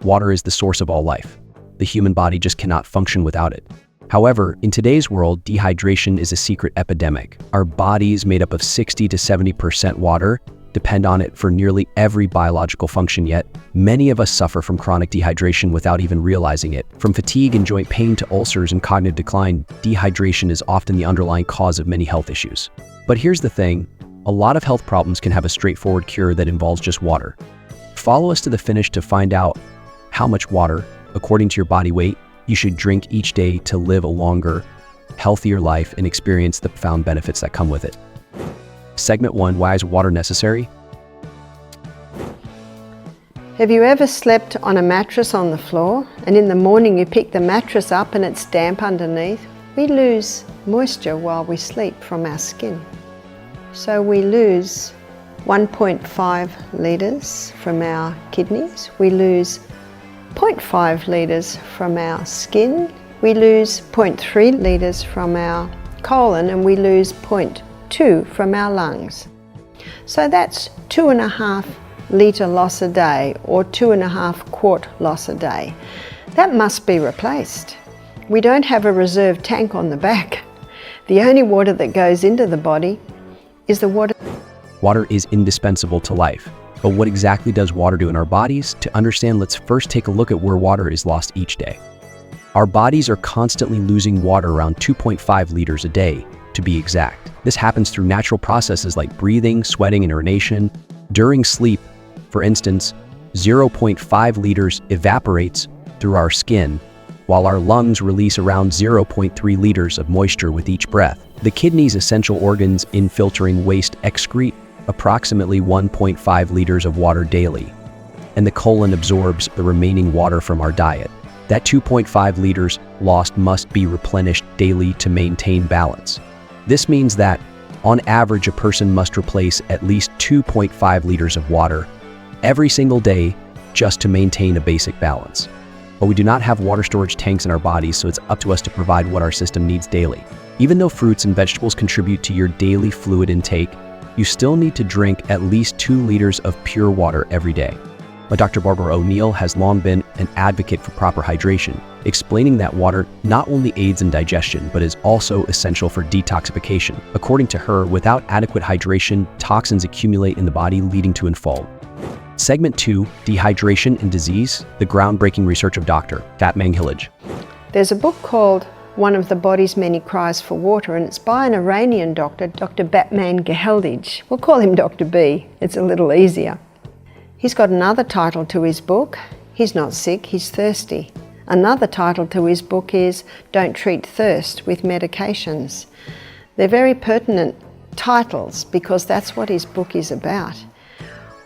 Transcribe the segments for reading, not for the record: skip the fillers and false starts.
Water is the source of all life. The human body just cannot function without it. However, in today's world, dehydration is a secret epidemic. Our bodies, made up of 60 to 70% water, depend on it for nearly every biological function, yet many of us suffer from chronic dehydration without even realizing it. From fatigue and joint pain to ulcers and cognitive decline, dehydration is often the underlying cause of many health issues. But here's the thing, a lot of health problems can have a straightforward cure that involves just water. Follow us to the finish to find out how much water, according to your body weight, you should drink each day to live a longer, healthier life and experience the profound benefits that come with it. Segment 1, why is water necessary? Have you ever slept on a mattress on the floor and in the morning you pick the mattress up and it's damp underneath? We lose moisture while we sleep from our skin. So we lose 1.5 litres from our kidneys, we lose 0.5 litres from our skin, we lose 0.3 litres from our colon, and we lose 0.2 from our lungs. So that's 2.5 litre loss a day, or 2.5 quart loss a day. That must be replaced. We don't have a reserve tank on the back. The only water that goes into the body is the water. Water is indispensable to life. But what exactly does water do in our bodies? To understand, let's first take a look at where water is lost each day. Our bodies are constantly losing water around 2.5 liters a day, to be exact. This happens through natural processes like breathing, sweating, and urination. During sleep, for instance, 0.5 liters evaporates through our skin, while our lungs release around 0.3 liters of moisture with each breath. The kidneys, essential organs in filtering waste, excrete approximately 1.5 liters of water daily, and the colon absorbs the remaining water from our diet. That 2.5 liters lost must be replenished daily to maintain balance. This means that, on average, a person must replace at least 2.5 liters of water every single day just to maintain a basic balance. But we do not have water storage tanks in our bodies, so it's up to us to provide what our system needs daily. Even though fruits and vegetables contribute to your daily fluid intake, you still need to drink at least 2 liters of pure water every day. But Dr. Barbara O'Neill has long been an advocate for proper hydration, explaining that water not only aids in digestion, but is also essential for detoxification. According to her, without adequate hydration, toxins accumulate in the body, leading to infall. Segment 2, Dehydration and Disease, the groundbreaking research of Dr. Batman Hillage. There's a book called One of the Body's Many Cries for Water, and it's by an Iranian doctor, Dr. Batman Geheldij. We'll call him Dr. B, it's a little easier. He's got another title to his book, He's Not Sick, He's Thirsty. Another title to his book is Don't Treat Thirst with Medications. They're very pertinent titles because that's what his book is about.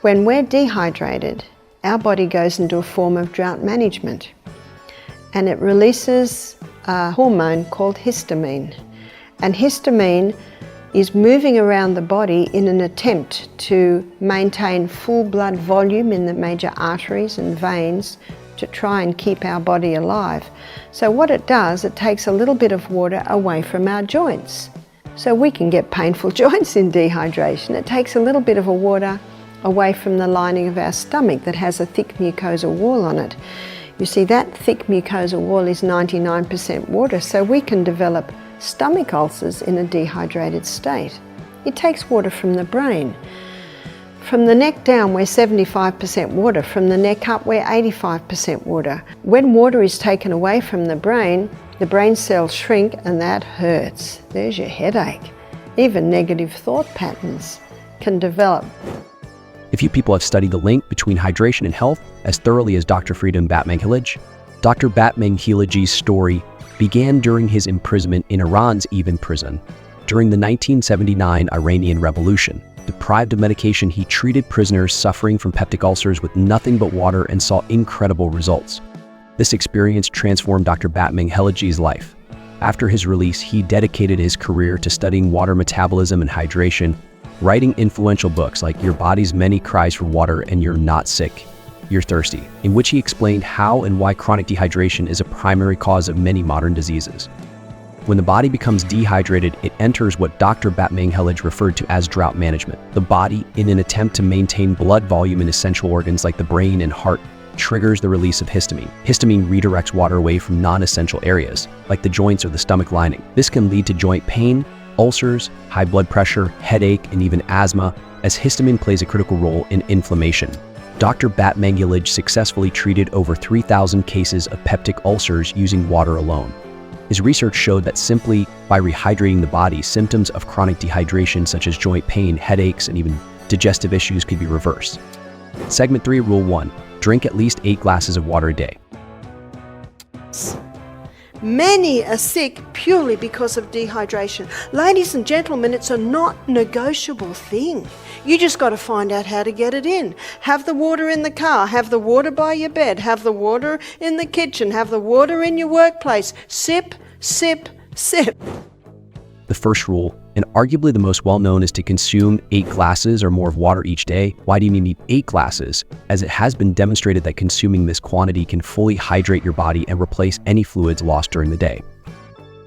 When we're dehydrated, our body goes into a form of drought management, and it releases a hormone called histamine. And histamine is moving around the body in an attempt to maintain full blood volume in the major arteries and veins to try and keep our body alive. So what it does, it takes a little bit of water away from our joints. So we can get painful joints in dehydration. It takes a little bit of water away from the lining of our stomach that has a thick mucosal wall on it. You see, that thick mucosal wall is 99% water, so we can develop stomach ulcers in a dehydrated state. It takes water from the brain. From the neck down, we're 75% water. From the neck up, we're 85% water. When water is taken away from the brain cells shrink, and that hurts. There's your headache. Even negative thought patterns can develop. If you people have studied the link between hydration and health as thoroughly as Dr. Freedom Batman Hillage, Dr. Batman Hillage's story began during his imprisonment in Iran's Evin prison. During the 1979 Iranian Revolution, deprived of medication, he treated prisoners suffering from peptic ulcers with nothing but water and saw incredible results. This experience transformed Dr. Batman Hillage's life. After his release, he dedicated his career to studying water metabolism and hydration, writing influential books like Your Body's Many Cries for Water and You're Not Sick, You're Thirsty, in which he explained how and why chronic dehydration is a primary cause of many modern diseases. When the body becomes dehydrated, it enters what Dr. Batman Hillage referred to as drought management. The body, in an attempt to maintain blood volume in essential organs like the brain and heart, triggers the release of histamine. Histamine redirects water away from non-essential areas, like the joints or the stomach lining. This can lead to joint pain, ulcers, high blood pressure, headache, and even asthma, as histamine plays a critical role in inflammation. Dr. Batmanghelidj successfully treated over 3,000 cases of peptic ulcers using water alone. His research showed that simply by rehydrating the body, symptoms of chronic dehydration such as joint pain, headaches, and even digestive issues could be reversed. Segment 3, Rule 1. Drink at least 8 glasses of water a day. Many are sick purely because of dehydration. Ladies and gentlemen, it's a not negotiable thing. You just got to find out how to get it in. Have the water in the car, have the water by your bed, have the water in the kitchen, have the water in your workplace. Sip, sip, sip. The first rule, and arguably the most well-known, is to consume 8 glasses or more of water each day. Why do you need 8 glasses? As it has been demonstrated that consuming this quantity can fully hydrate your body and replace any fluids lost during the day.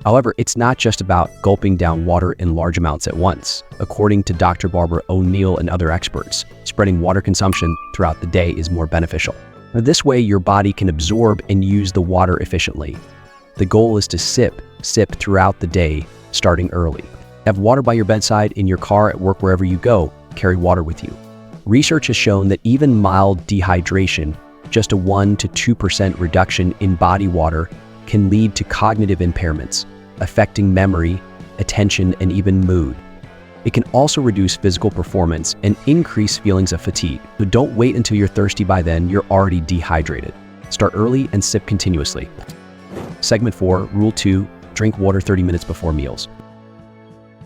However, it's not just about gulping down water in large amounts at once. According to Dr. Barbara O'Neill and other experts, spreading water consumption throughout the day is more beneficial. Now, this way, your body can absorb and use the water efficiently. The goal is to sip throughout the day, starting early. Have water by your bedside, in your car, at work, wherever you go. Carry water with you. Research has shown that even mild dehydration, just a 1 to 2% reduction in body water, can lead to cognitive impairments, affecting memory, attention, and even mood. It can also reduce physical performance and increase feelings of fatigue. So don't wait until you're thirsty. By then, you're already dehydrated. Start early and sip continuously. Segment 4, Rule 2, drink water 30 minutes before meals.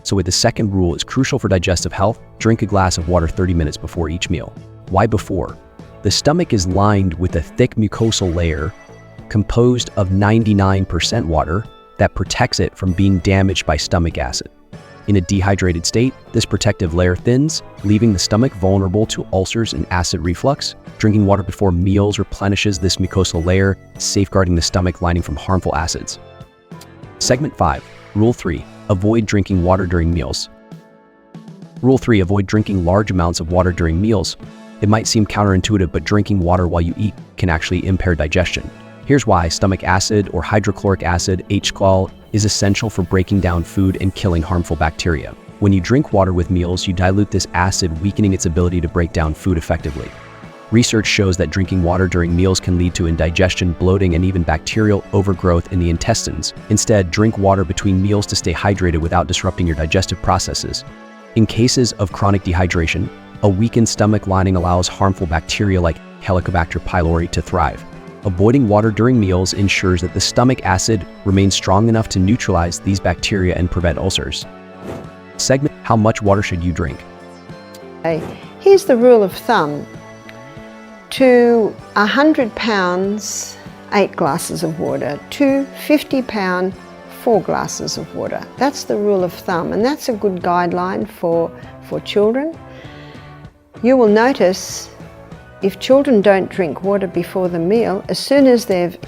So with the second rule, is crucial for digestive health. Drink a glass of water 30 minutes before each meal. Why before? The stomach is lined with a thick mucosal layer composed of 99% water that protects it from being damaged by stomach acid. In a dehydrated state, this protective layer thins, leaving the stomach vulnerable to ulcers and acid reflux. Drinking water before meals replenishes this mucosal layer, safeguarding the stomach lining from harmful acids. Segment 5, Rule 3, avoid drinking water during meals. Rule 3, avoid drinking large amounts of water during meals. It might seem counterintuitive, but drinking water while you eat can actually impair digestion. Here's why. Stomach acid, or hydrochloric acid, HCl, is essential for breaking down food and killing harmful bacteria. When you drink water with meals, you dilute this acid, weakening its ability to break down food effectively. Research shows that drinking water during meals can lead to indigestion, bloating, and even bacterial overgrowth in the intestines. Instead, drink water between meals to stay hydrated without disrupting your digestive processes. In cases of chronic dehydration, a weakened stomach lining allows harmful bacteria like Helicobacter pylori to thrive. Avoiding water during meals ensures that the stomach acid remains strong enough to neutralize these bacteria and prevent ulcers. Segment, how much water should you drink? Here's the rule of thumb. To 100 pounds, 8 glasses of water. To 50 pounds, 4 glasses of water. That's the rule of thumb, and that's a good guideline for children. You will notice if children don't drink water before the meal, as soon as they've...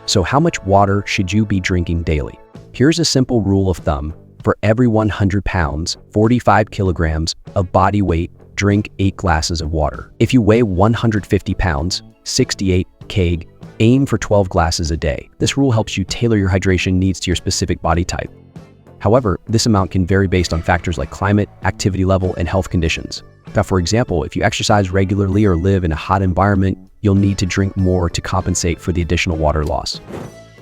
So how much water should you be drinking daily? Here's a simple rule of thumb. For every 100 pounds, 45 kilograms of body weight, drink 8 glasses of water. If you weigh 150 pounds, 68 kg, aim for 12 glasses a day. This rule helps you tailor your hydration needs to your specific body type. However, this amount can vary based on factors like climate, activity level, and health conditions. Now, for example, if you exercise regularly or live in a hot environment, you'll need to drink more to compensate for the additional water loss.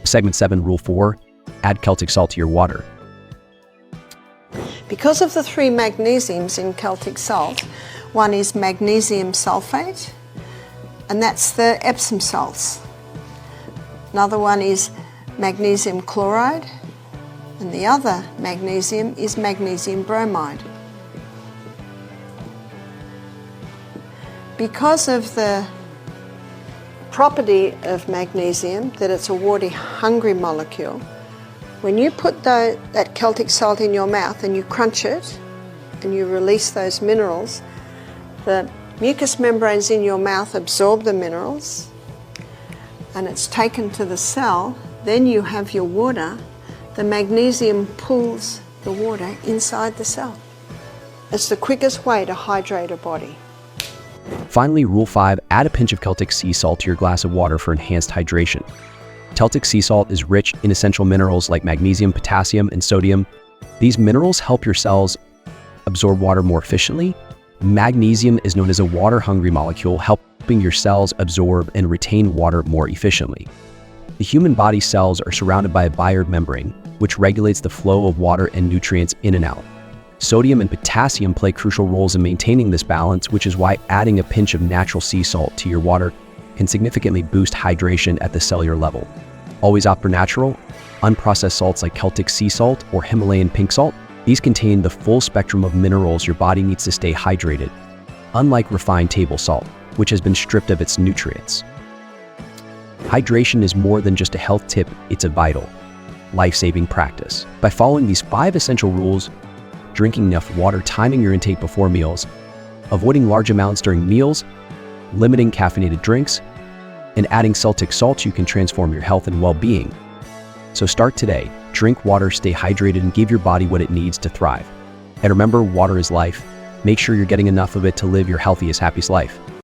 Segment 7, Rule 4, add Celtic salt to your water. Because of the 3 magnesiums in Celtic salt, one is magnesium sulfate, and that's the Epsom salts. Another one is magnesium chloride, and the other magnesium is magnesium bromide. Because of the property of magnesium, that it's a water-hungry molecule, when you put that Celtic salt in your mouth and you crunch it and you release those minerals, the mucous membranes in your mouth absorb the minerals and it's taken to the cell. Then you have your water. The magnesium pulls the water inside the cell. It's the quickest way to hydrate a body. Finally, Rule 5, add a pinch of Celtic sea salt to your glass of water for enhanced hydration. Celtic sea salt is rich in essential minerals like magnesium, potassium, and sodium. These minerals help your cells absorb water more efficiently. Magnesium is known as a water-hungry molecule, helping your cells absorb and retain water more efficiently. The human body cells are surrounded by a bilayer membrane, which regulates the flow of water and nutrients in and out. Sodium and potassium play crucial roles in maintaining this balance, which is why adding a pinch of natural sea salt to your water can significantly boost hydration at the cellular level. Always opt for natural, unprocessed salts like Celtic sea salt or Himalayan pink salt. These contain the full spectrum of minerals your body needs to stay hydrated, unlike refined table salt, which has been stripped of its nutrients. Hydration is more than just a health tip, it's a vital, life-saving practice. By following these 5 essential rules, drinking enough water, timing your intake before meals, avoiding large amounts during meals, limiting caffeinated drinks, and adding Celtic salt, you can transform your health and well-being. So start today, drink water, stay hydrated, and give your body what it needs to thrive. And remember, water is life. Make sure you're getting enough of it to live your healthiest, happiest life.